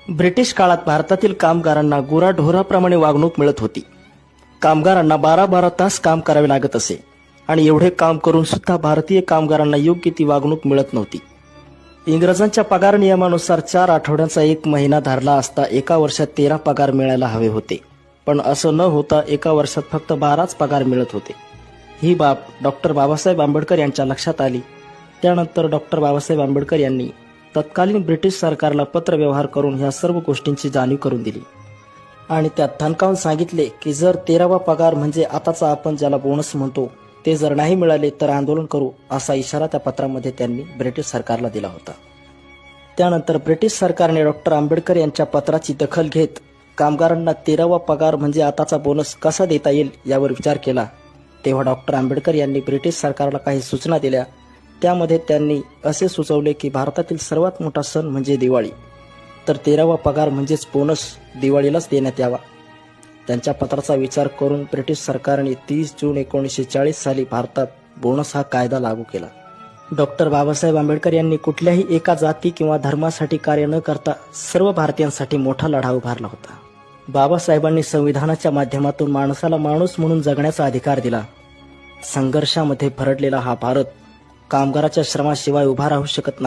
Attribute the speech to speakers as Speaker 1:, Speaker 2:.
Speaker 1: British काळात भारतातील कामगारांना गुराढोराप्रमाणे वागणूक मिळत होती. कामगारांना 12-12 तास काम करावे लागत असे आणि एवढे काम करून सुद्धा भारतीय कामगारांना योग्य ती वागणूक मिळत नव्हती. इंग्रजांच्या पगार नियमानुसार 4 आठवड्यांचा 1 महिना धरला असता एका वर्षात 13 पगार मिळायला हवे होते, पण असं न होता एका वर्षात फक्त 12च पगार मिळत होते. ही बाब डॉक्टर बाबासाहेब आंबेडकर यांच्या लक्षात आली. त्यानंतर डॉक्टर बाबासाहेब आंबेडकर यांनी तत्कालीन ब्रिटिश सरकारला पत्रव्यवहार करून ह्या सर्व गोष्टींची जाणीव करून दिली आणि त्यात ठणकावून सांगितले की जर 13वा पगार म्हणजे आताचा आपण ज्याला बोनस म्हणतो ते जर नाही मिळाले तर आंदोलन करू, असा इशारा त्या पत्रामध्ये त्यांनी ब्रिटिश सरकारला दिला होता. त्यानंतर ब्रिटिश सरकारने डॉक्टर आंबेडकर यांच्या पत्राची दखल घेत कामगारांना 13वा पगार म्हणजे आताचा बोनस कसा देता येईल यावर विचार केला. तेव्हा डॉक्टर आंबेडकर यांनी ब्रिटिश सरकारला काही सूचना दिल्या. त्यामध्ये त्यांनी असे सुचवले की भारतातील सर्वात मोठा सण म्हणजे दिवाळी, तर 13वा पगार म्हणजेच बोनस दिवाळीलाच देण्यात यावा. त्यांच्या पत्राचा विचार करून ब्रिटिश सरकारने 30 जून 1940 साली भारतात बोनस हा कायदा लागू केला. डॉक्टर बाबासाहेब आंबेडकर यांनी कुठल्याही एका जाती किंवा धर्मासाठी कार्य न करता सर्व भारतीयांसाठी मोठा लढा उभारला होता. बाबासाहेबांनी संविधानाच्या माध्यमातून माणसाला माणूस म्हणून जगण्याचा अधिकार दिला. संघर्षामध्ये भरडलेला हा भारत कामगाराच्या श्रमाशिवाय उभा राहू शकत नाही.